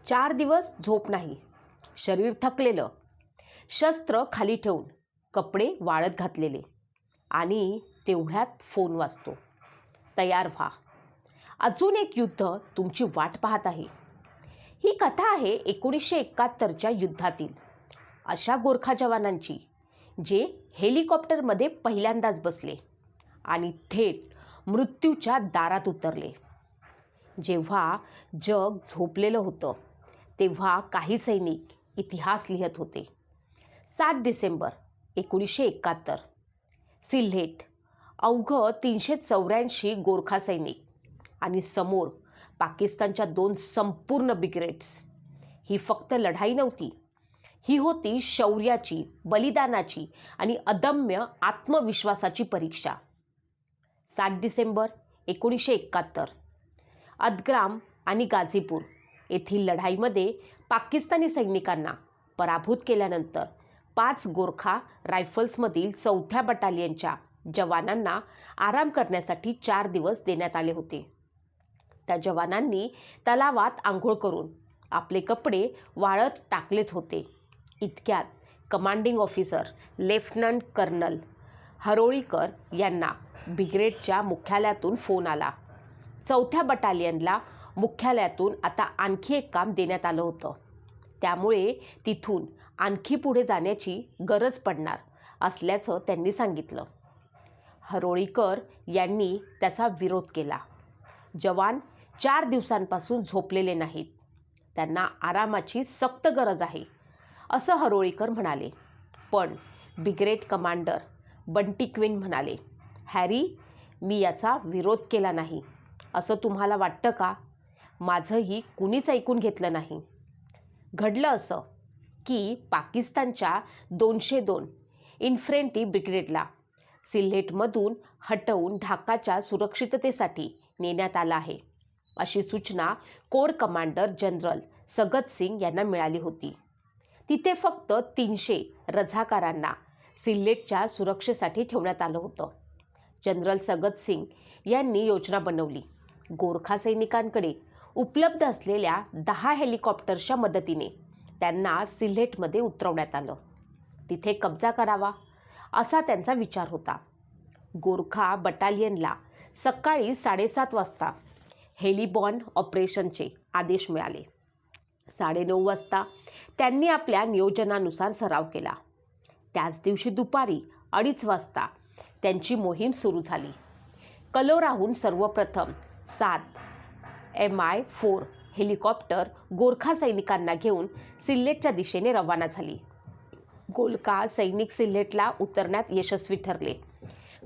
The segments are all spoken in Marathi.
4 दिवस झोप नाही, शरीर थकलेलं, शस्त्र खाली ठेवून कपडे वाळत घातलेले आणि तेवढ्यात फोन वाजतो. तयार व्हा, अजून एक युद्ध तुमची वाट पाहत आहे. ही कथा आहे 1971च्या युद्धातील अशा गोरखा जवानांची जे हेलिकॉप्टरमध्ये पहिल्यांदाच बसले आणि थेट मृत्यूच्या दारात उतरले. जेव्हा जग झोपलेलं होतं तेव्हा काही सैनिक इतिहास लिहित होते. 7 डिसेंबर 1971, सिल्हेट, अवघं 384 गोरखा सैनिक आणि समोर पाकिस्तानच्या 2 संपूर्ण ब्रिगेड्स. ही फक्त लढाई नव्हती, ही होती शौर्याची, बलिदानाची आणि अदम्य आत्मविश्वासाची परीक्षा. 7 डिसेंबर 1971, अदग्राम आणि गाझीपूर येथील लढाईमध्ये पाकिस्तानी सैनिकांना पराभूत केल्यानंतर 5 गोरखा रायफल्समधील 4थ्या बटालियनच्या जवानांना आराम करण्यासाठी 4 दिवस देण्यात आले होते. त्या जवानांनी तलावात आंघोळ करून आपले कपडे वाळत टाकलेच होते. इतक्यात कमांडिंग ऑफिसर लेफ्टनंट कर्नल हरोळीकर यांना ब्रिगेडच्या मुख्यालयातून फोन आला. 4थ्या बटालियनला मुख्यालयातून आता आणखी एक काम देण्यात आलं होतं. त्यामुळे तिथून आणखी पुढे जाण्याची गरज पडणार असल्याचं त्यांनी सांगितलं. हरोळीकर यांनी त्याचा विरोध केला. जवान 4 दिवसांपासून झोपलेले नाहीत, त्यांना आरामाची सक्त गरज आहे असं हरोळीकर म्हणाले. पण ब्रिगेड कमांडर बंटी क्वीन म्हणाले, हॅरी, मी याचा विरोध केला नाही असं तुम्हाला वाटतं का? माझंही कुणीच ऐकून घेतलं नाही. घडलं असं की पाकिस्तानच्या 202 इन्फंट्री ब्रिगेडला सिल्हेटमधून हटवून ढाकाच्या सुरक्षिततेसाठी नेण्यात आलं आहे अशी सूचना core commander general Sagat Singh यांना मिळाली होती. तिथे फक्त 300 रझाकारांना सिल्हेटच्या सुरक्षेसाठी ठेवण्यात आलं होतं. जनरल सगत सिंग यांनी योजना बनवली. गोरखा सैनिकांकडे उपलब्ध असलेल्या 10 हेलिकॉप्टर्सच्या मदतीने त्यांना सिल्हेटमध्ये उतरवण्यात आलं. तिथे कब्जा करावा असा त्यांचा विचार होता. गोरखा बटालियनला सकाळी 7:30 वाजता हेलिबॉर्न ऑपरेशनचे आदेश मिळाले. 9:30 वाजता त्यांनी आपल्या नियोजनानुसार सराव केला. त्याच दिवशी दुपारी 2:30 वाजता त्यांची मोहीम सुरू झाली. कलोराहून सर्वप्रथम 7 Mi-4 हेलिकॉप्टर गोरखा सैनिकांना घेऊन सिल्हेटच्या दिशेने रवाना झाली. गोरखा सैनिक सिल्हेटला उतरण्यात यशस्वी ठरले.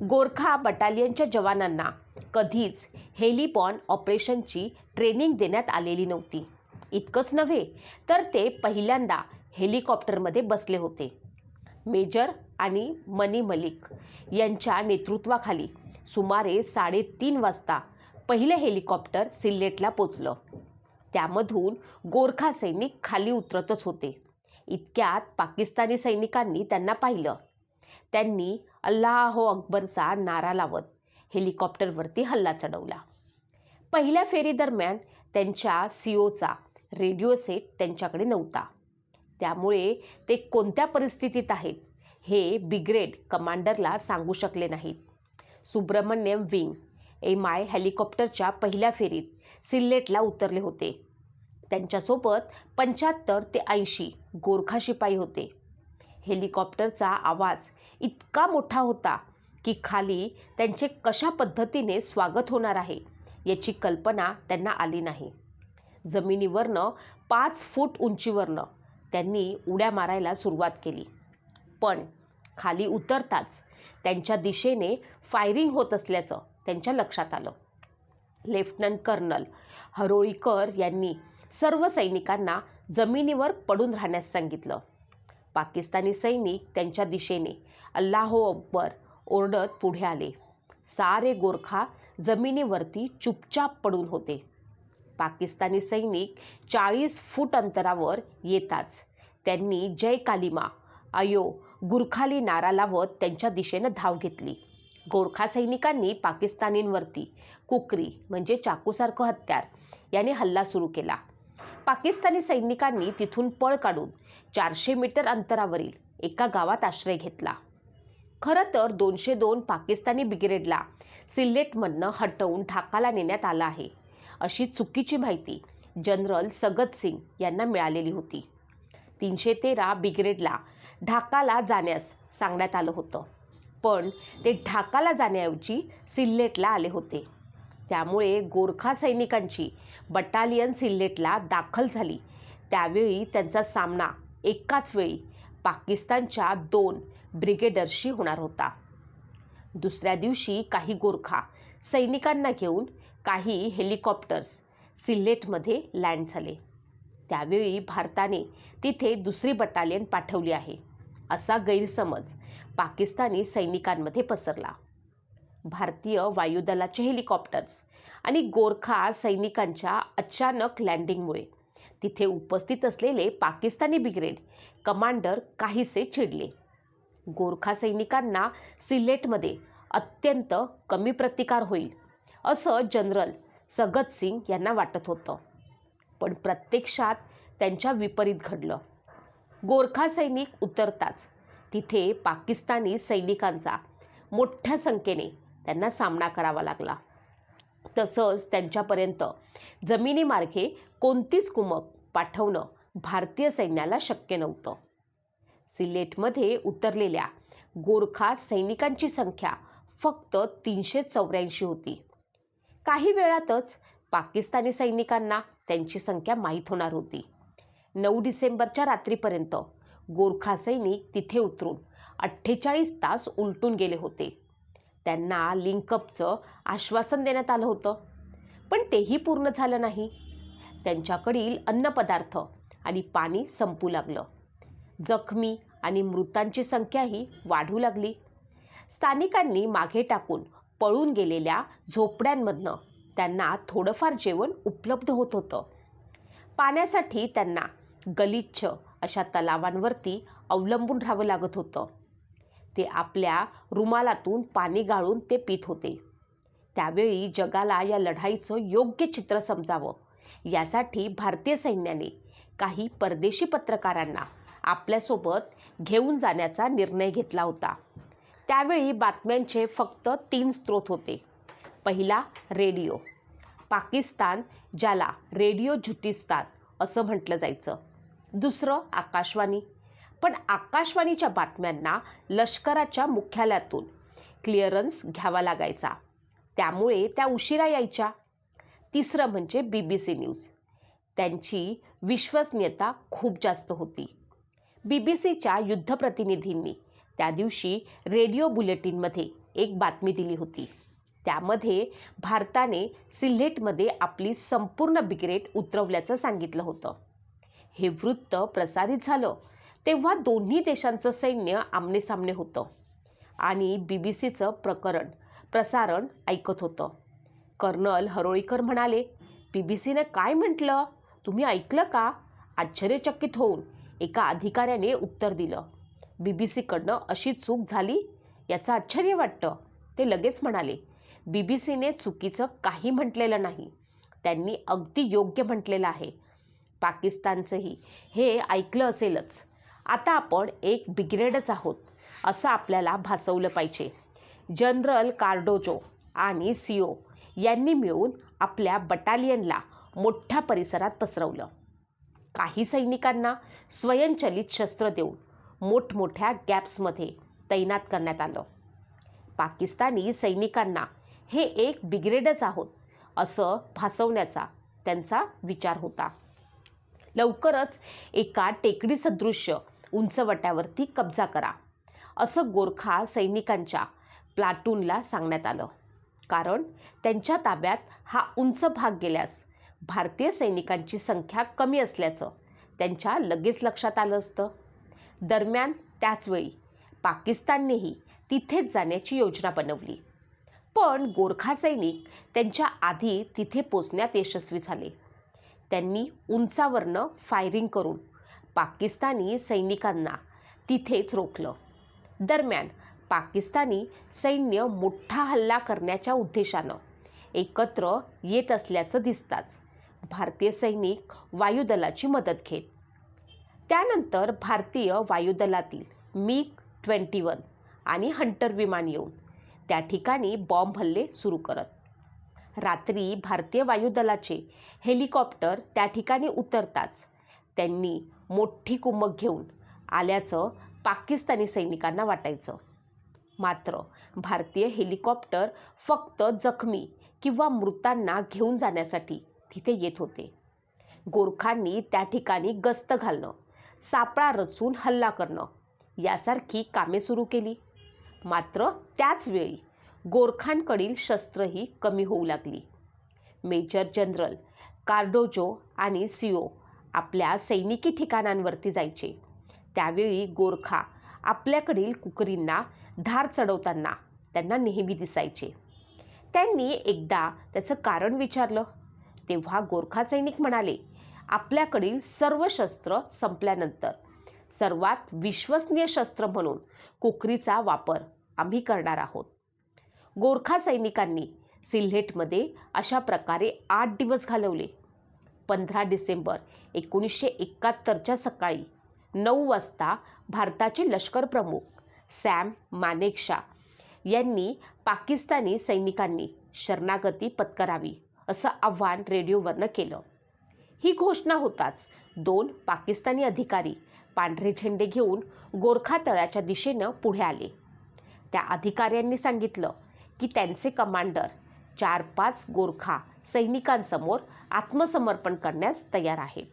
गोरखा बटालियनच्या जवानांना कधीच हेलिबॉर्न ऑपरेशनची ट्रेनिंग देण्यात आलेली नव्हती. इतकंच नव्हे तर ते पहिल्यांदा हेलिकॉप्टरमध्ये बसले होते. मेजर आणि मनी मलिक यांच्या नेतृत्वाखाली सुमारे 3:30 वाजता पहिले हेलिकॉप्टर सिल्हेटला पोचलं. त्यामधून गोरखा सैनिक खाली उतरतच होते. इतक्यात पाकिस्तानी सैनिकांनी त्यांना पाहिलं. त्यांनी अल्लाहो अकबरचा नारा लावत हेलिकॉप्टरवरती हल्ला चढवला. पहिल्या फेरीदरम्यान त्यांच्या सीओचा रेडिओ सेट त्यांच्याकडे नव्हता. त्यामुळे ते कोणत्या परिस्थितीत आहेत हे ब्रिगेड कमांडरला सांगू शकले नाहीत. सुब्रमण्यम विंग Mi हेलिकॉप्टरच्या पहिल्या फेरीत सिल्हेटला उतरले होते. त्यांच्यासोबत 75 ते 80 गोरखा शिपाई होते. हेलिकॉप्टरचा आवाज इतका मोठा होता की खाली त्यांचे कशा पद्धतीने स्वागत होणार आहे याची कल्पना त्यांना आली नाही. जमिनीवरनं 5 फूट उंचीवरनं त्यांनी उड्या मारायला सुरुवात केली. पण खाली उतरताच त्यांच्या दिशेने फायरिंग होत असल्याचं त्यांच्या लक्षात आलं. लेफ्टनंट कर्नल हरोळीकर यांनी सर्व सैनिकांना जमिनीवर पडून राहण्यास सांगितलं. पाकिस्तानी सैनिक त्यांच्या दिशेने अल्लाहो अकबर ओरडत पुढे आले. सारे गोरखा जमिनीवरती चुपचाप पडून होते. पाकिस्तानी सैनिक 40 फूट अंतरावर येताच त्यांनी जय कालिमा अयो गुरखाली नारा लावत त्यांच्या दिशेनं धाव घेतली. गोरखा सैनिकांनी पाकिस्तानींवरती कुकरी म्हणजे चाकूसारखं हत्यार याने हल्ला सुरू केला. पाकिस्तानी सैनिकांनी तिथून पळ काढून 400 मीटर अंतरावरील एका गावात आश्रय घेतला. खरं तर 202 पाकिस्तानी ब्रिगेडला सिल्लेटमधनं हटवून ढाकाला नेण्यात आलं आहे, अशी चुकीची माहिती जनरल सगत सिंग यांना मिळालेली होती. 313 ब्रिगेडला ढाकाला जाण्यास सांगण्यात आलं होतं, पण ते ढाकाला जाण्याऐवजी सिल्लेटला आले होते. त्यामुळे गोरखा सैनिकांची बटालियन सिल्लेटला दाखल झाली. त्यावेळी त्यांचा सामना एकाच वेळी पाकिस्तानच्या 2 ब्रिगेडर्सशी होणार होता. दुसऱ्या दिवशी काही गोरखा सैनिकांना घेऊन काही हेलिकॉप्टर्स सिल्लेटमध्ये लँड झाले. त्यावेळी भारताने तिथे दुसरी बटालियन पाठवली आहे, असा गैरसमज पाकिस्तानी सैनिकांमध्ये पसरला. भारतीय वायुदलाचे हेलिकॉप्टर्स आणि गोरखा सैनिकांच्या अचानक लँडिंगमुळे तिथे उपस्थित असलेले पाकिस्तानी ब्रिगेड कमांडर काहीसे चिडले. गोरखा सैनिकांना सिल्लेटमध्ये अत्यंत कमी प्रतिकार होईल असं जनरल सगत सिंग यांना वाटत होतं, पण प्रत्यक्षात त्यांच्या विपरीत घडलं. गोरखा सैनिक उतरताच तिथे पाकिस्तानी सैनिकांचा मोठ्या संख्येने त्यांना सामना करावा लागला. तसंच त्यांच्यापर्यंत जमिनीमार्गे कोणतीच कुमक पाठवणं भारतीय सैन्याला शक्य नव्हतं. सिल्लेटमध्ये उतरलेल्या गोरखा सैनिकांची संख्या फक्त 384 होती. काही वेळातच पाकिस्तानी सैनिकांना त्यांची संख्या माहीत होणार होती. 9 डिसेंबरच्या रात्रीपर्यंत गोरखा सैनिक तिथे उतरून 48 तास उलटून गेले होते. त्यांना लिंकअपचं आश्वासन देण्यात आलं होतं, पण तेही पूर्ण झालं नाही. त्यांच्याकडील अन्नपदार्थ आणि पाणी संपू लागलं. जखमी आणि मृतांची संख्याही वाढू लागली. स्थानिकांनी मागे टाकून पळून गेलेल्या झोपड्यांमधनं त्यांना थोडंफार जेवण उपलब्ध होत होतं. पाण्यासाठी त्यांना गलिच्छ अशा तलावांवरती अवलंबून राहावं लागत होतं. ते आपल्या रुमालातून पाणी गाळून ते पित होते. त्यावेळी जगाला या लढाईचं योग्य चित्र समजावं यासाठी भारतीय सैन्याने काही परदेशी पत्रकारांना आपल्यासोबत घेऊन जाण्याचा निर्णय घेतला होता. त्यावेळी बातम्यांचे फक्त 3 स्रोत होते. पहिला रेडिओ, पाकिस्तान ज्याला रेडिओ झुटिस्तान असं म्हटलं जायचं. दुसरं आकाशवाणी, पण आकाशवाणीच्या बातम्यांना लष्कराच्या मुख्यालयातून क्लिअरन्स घ्यावा लागायचा, त्यामुळे त्या उशिरा यायच्या. तिसरं म्हणजे BBC न्यूज. त्यांची विश्वसनीयता खूप जास्त होती. BBCच्या युद्धप्रतिनिधींनी त्या दिवशी रेडिओ बुलेटिनमध्ये एक बातमी दिली होती. त्यामध्ये भारताने सिल्लेटमध्ये आपली संपूर्ण ब्रिगेड उतरवल्याचं सांगितलं होतं. हे वृत्त प्रसारित झालं तेव्हा दोन्ही देशांचं सैन्य आमनेसामने होतं आणि BBCचं प्रसारण ऐकत होतं. कर्नल हरोळीकर म्हणाले, BBCने काय म्हटलं तुम्ही ऐकलं का? आश्चर्यचकित होऊन एका अधिकाऱ्याने उत्तर दिलं, BBCकडनं अशी चूक झाली याचं आश्चर्य वाटतं. ते लगेच म्हणाले, BBCने चुकीचं काही म्हटलेलं नाही, त्यांनी अगदी योग्य म्हटलेलं आहे. पाकिस्तानचंही हे ऐकलं असेलच. आता आपण एक ब्रिगेडच आहोत असं आपल्याला भासवलं पाहिजे. जनरल कार्डोजो आणि CO यांनी मिळून आपल्या बटालियनला मोठ्या परिसरात पसरवलं. काही सैनिकांना स्वयंचलित शस्त्र देऊन मोठमोठ्या गॅप्समध्ये तैनात करण्यात आलं. पाकिस्तानी सैनिकांना हे एक ब्रिगेडच आहोत असं भासवण्याचा त्यांचा विचार होता. लवकरच एका टेकडी सदृश्य उंचवट्यावरती कब्जा करा असं गोरखा सैनिकांच्या प्लाटूनला सांगण्यात आलं, कारण त्यांच्या ताब्यात हा उंच भाग गेल्यास भारतीय सैनिकांची संख्या कमी असल्याचं त्यांच्या लगेच लक्षात आलं असतं. दरम्यान त्याचवेळी पाकिस्ताननेही तिथेच जाण्याची योजना बनवली, पण गोरखा सैनिक त्यांच्या आधी तिथे पोचण्यात यशस्वी झाले. त्यांनी उंचावरनं फायरिंग करून पाकिस्तानी सैनिकांना तिथेच रोखलं. दरम्यान पाकिस्तानी सैन्य मोठा हल्ला करण्याच्या उद्देशानं एकत्र येत असल्याचं दिसताच भारतीय सैनिक वायुदलाची मदत घेत. त्यानंतर भारतीय वायुदलातील MiG-21 आणि हंटर विमान येऊन त्या ठिकाणी बॉम्ब हल्ले सुरू करत. रात्री भारतीय वायुदलाचे हेलिकॉप्टर त्या ठिकाणी उतरताच त्यांनी मोठी कुमक घेऊन आल्याचं पाकिस्तानी सैनिकांना वाटायचं. मात्र भारतीय हेलिकॉप्टर फक्त जखमी किंवा मृतांना घेऊन जाण्यासाठी तिथे येत होते. गोरखांनी त्या ठिकाणी गस्त घालणं, सापळा रचून हल्ला करणं यासारखी कामे सुरू केली. मात्र त्याच वेळी गोरखांकडील शस्त्रही कमी होऊ लागली. मेजर जनरल कार्डोजो आणि CO आपल्या सैनिकी ठिकाणांवरती जायचे. त्यावेळी गोरखा आपल्याकडील कुकरींना धार चढवताना त्यांना नेहमी दिसायचे. त्यांनी एकदा त्याचं कारण विचारलं तेव्हा गोरखा सैनिक म्हणाले, आपल्याकडील सर्व शस्त्र संपल्यानंतर सर्वात विश्वसनीय शस्त्र म्हणून कुकरीचा वापर आम्ही करणार आहोत. गोरखा सैनिकांनी सिल्हेटमध्ये अशा प्रकारे 8 दिवस घालवले. 15 डिसेंबर 1971च्या सकाळी 9 वाजता भारताचे लष्कर प्रमुख सॅम मानेकशॉ यांनी पाकिस्तानी सैनिकांनी शरणागती पत्करावी असं आव्हान रेडिओवरनं केलं. ही घोषणा होताच 2 पाकिस्तानी अधिकारी पांढरे झेंडे घेऊन गोरखा तळाच्या दिशेनं पुढे आले. त्या अधिकाऱ्यांनी सांगितलं की त्यांचे कमांडर 4-5 गोरखा सैनिकांसमोर आत्मसमर्पण करण्यास तयार आहेत.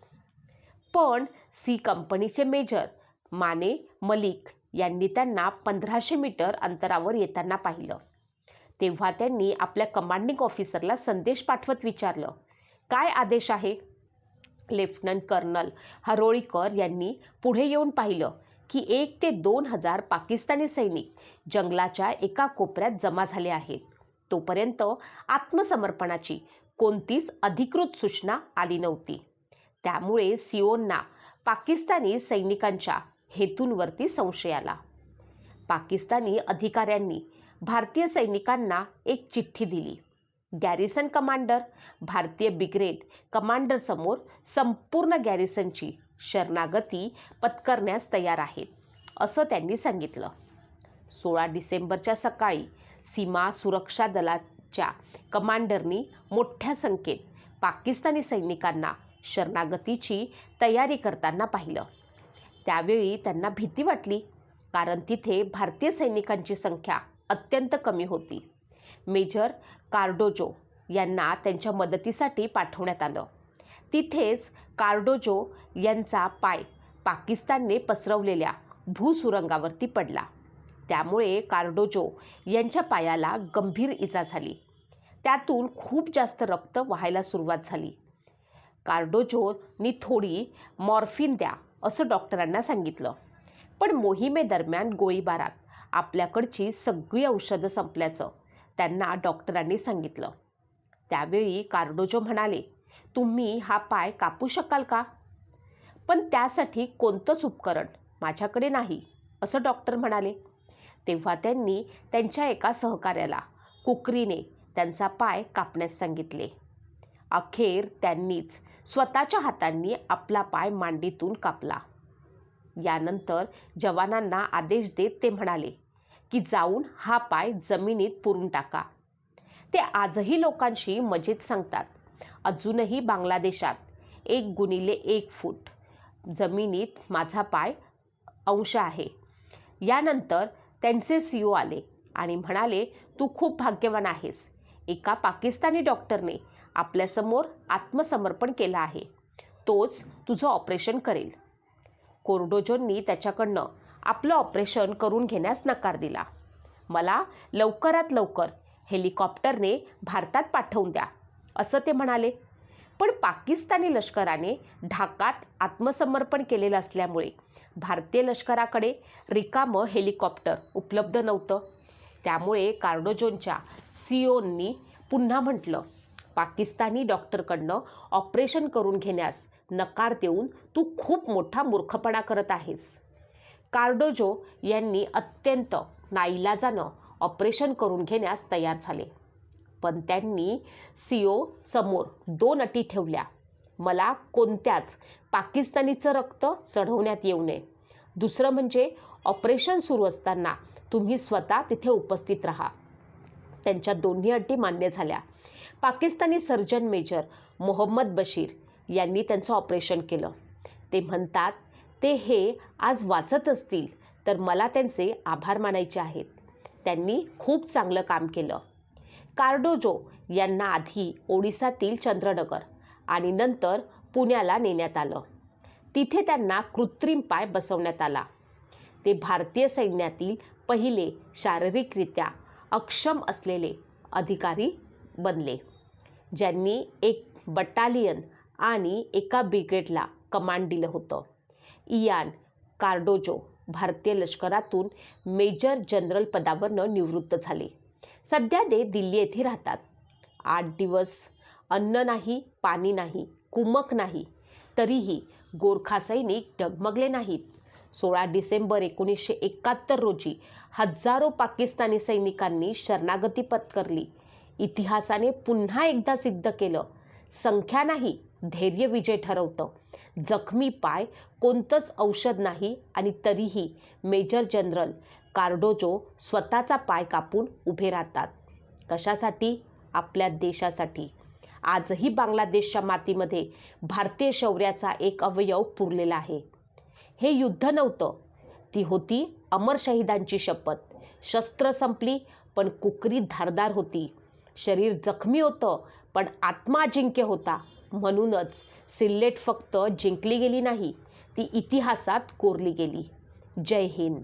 पण C कंपनीचे मेजर माने मलिक यांनी त्यांना 1500 मीटर अंतरावर येताना पाहिलं. तेव्हा त्यांनी आपल्या कमांडिंग ऑफिसरला संदेश पाठवत विचारलं, काय आदेश आहे? लेफ्टनंट कर्नल हरोळीकर यांनी पुढे येऊन पाहिलं की 1 ते 2,000 पाकिस्तानी सैनिक जंगलाच्या एका कोपऱ्यात जमा झाले आहेत. तोपर्यंत आत्मसमर्पणाची कोणतीच अधिकृत सूचना आली नव्हती. त्यामुळे COंना पाकिस्तानी सैनिकांच्या हेतूंवरती संशय आला. पाकिस्तानी अधिकाऱ्यांनी भारतीय सैनिकांना एक चिठ्ठी दिली. गॅरिसन कमांडर भारतीय ब्रिगेड कमांडरसमोर संपूर्ण गॅरिसनची शरणागती पत्करण्यास तयार आहेत असं त्यांनी सांगितलं. 16 डिसेंबरच्या सकाळी सीमा सुरक्षा दलाच्या कमांडरनी मोठ्या संख्येत पाकिस्तानी सैनिकांना शरणागतीची तयारी करताना पाहिलं. त्यावेळी त्यांना भीती वाटली, कारण तिथे भारतीय सैनिकांची संख्या अत्यंत कमी होती. मेजर कार्डोजो यांना त्यांच्या मदतीसाठी पाठवण्यात आलं. तिथेच कार्डोजो यांचा पाय पाकिस्तानने पसरवलेल्या भूसुरुंगावरती पडला. त्यामुळे कार्डोजो यांच्या पायाला गंभीर इजा झाली. त्यातून खूप जास्त रक्त वाहायला सुरुवात झाली. कार्डोजोनी थोडी मॉर्फिन द्या असं डॉक्टरांना सांगितलं. पण मोहिमेदरम्यान गोळीबारात आपल्याकडची सगळी औषधं संपल्याचं त्यांना डॉक्टरांनी सांगितलं. त्यावेळी कार्डोजो म्हणाले, तुम्ही हा पाय कापू शकाल का? पण त्यासाठी कोणतंच उपकरण माझ्याकडे नाही असं डॉक्टर म्हणाले. तेव्हा त्यांनी त्यांच्या एका सहकार्याला कुकरीने त्यांचा पाय कापण्यास सांगितले. अखेर त्यांनीच स्वतःच्या हातांनी आपला पाय मांडीतून कापला. यानंतर जवानांना आदेश देत ते म्हणाले की जाऊन हा पाय जमिनीत पुरून टाका. ते आजही लोकांशी मजेत सांगतात, अजूनही बांगलादेशात 1x1 फूट जमिनीत माझा पाय अंश आहे. यानंतर त्यांचे CO आले आणि म्हणाले, तू खूप भाग्यवान आहेस. एका पाकिस्तानी डॉक्टरने आपल्यासमोर आत्मसमर्पण केलं आहे. तोच तुझं ऑपरेशन करेल. कार्डोजोंनी त्याच्याकडनं आपलं ऑपरेशन करून घेण्यास नकार दिला. मला लवकरात लवकर हेलिकॉप्टरने भारतात पाठवून द्या असं ते म्हणाले. पण पाकिस्तानी लष्कराने ढाकात आत्मसमर्पण केलेलं असल्यामुळे भारतीय लष्कराकडे रिकामं हेलिकॉप्टर उपलब्ध नव्हतं. त्यामुळे कार्डोजोंच्या COंनी पुन्हा म्हटलं, पाकिस्तानी डॉक्टरकडनं ऑपरेशन करून घेण्यास नकार देऊन तू खूप मोठा मूर्खपणा करत आहेस. कार्डोजो यांनी अत्यंत नाईलाजानं ऑपरेशन करून घेण्यास तयार झाले. पण त्यांनी CO समोर 2 अटी ठेवल्या. मला कोणत्याच पाकिस्तानीचं रक्त चढवण्यात येऊ नये. दुसरं म्हणजे ऑपरेशन सुरू असताना तुम्ही स्वतः तिथे उपस्थित राहा. त्यांच्या दोन्ही अटी मान्य झाल्या. पाकिस्तानी सर्जन मेजर मोहम्मद बशीर यांनी त्यांचं ऑपरेशन केलं. ते म्हणतात, ते हे आज वाचत असतील तर मला त्यांचे आभार मानायचे आहेत. त्यांनी खूप चांगलं काम केलं. कार्डोजो यांना आधी ओडिसातील चंद्रनगर आणि नंतर पुण्याला नेण्यात आलं. तिथे त्यांना कृत्रिम पाय बसवण्यात आला. ते भारतीय सैन्यातील पहिले शारीरिकरित्या अक्षम असलेले अधिकारी बनले, ज्यांनी एक बटालियन आणि एका ब्रिगेडला कमांड दिलं होतं. इयान कार्डोजो भारतीय लष्करातून मेजर जनरल पदावरनं निवृत्त झाले. सध्या ते दिल्ली येथे राहतात. 8 दिवस अन्न नाही, पाणी नाही, कुमक नाही, तरीही गोरखा सैनिक डगमगले नाहीत. 16 डिसेंबर 1971 रोजी हजारो पाकिस्तानी सैनिकांनी शरणागती पत्करली. इतिहासाने पुन्हा एकदा सिद्ध केलं, संख्या नाही, धैर्य विजय ठरवतं. जखमी पाय कोणतंच औषध नाही आणि तरीही मेजर जनरल कार्डोजो स्वतःचा पाय कापून उभे राहतात. कशासाठी? आपल्या देशासाठी. आजही बांगलादेशच्या मातीमध्ये भारतीय शौर्याचा एक अवयव पुरलेला आहे. हे युद्ध नव्हतं, ती होती अमर शहीदांची शपथ. शस्त्र संपली पण कुकरी धारदार होती. शरीर जखमी होतं पण आत्मा अजिंक्य होता. म्हणूनच सिल्लेट फक्त जिंकली गेली नाही, ती इतिहासात कोरली गेली. जय हिंद.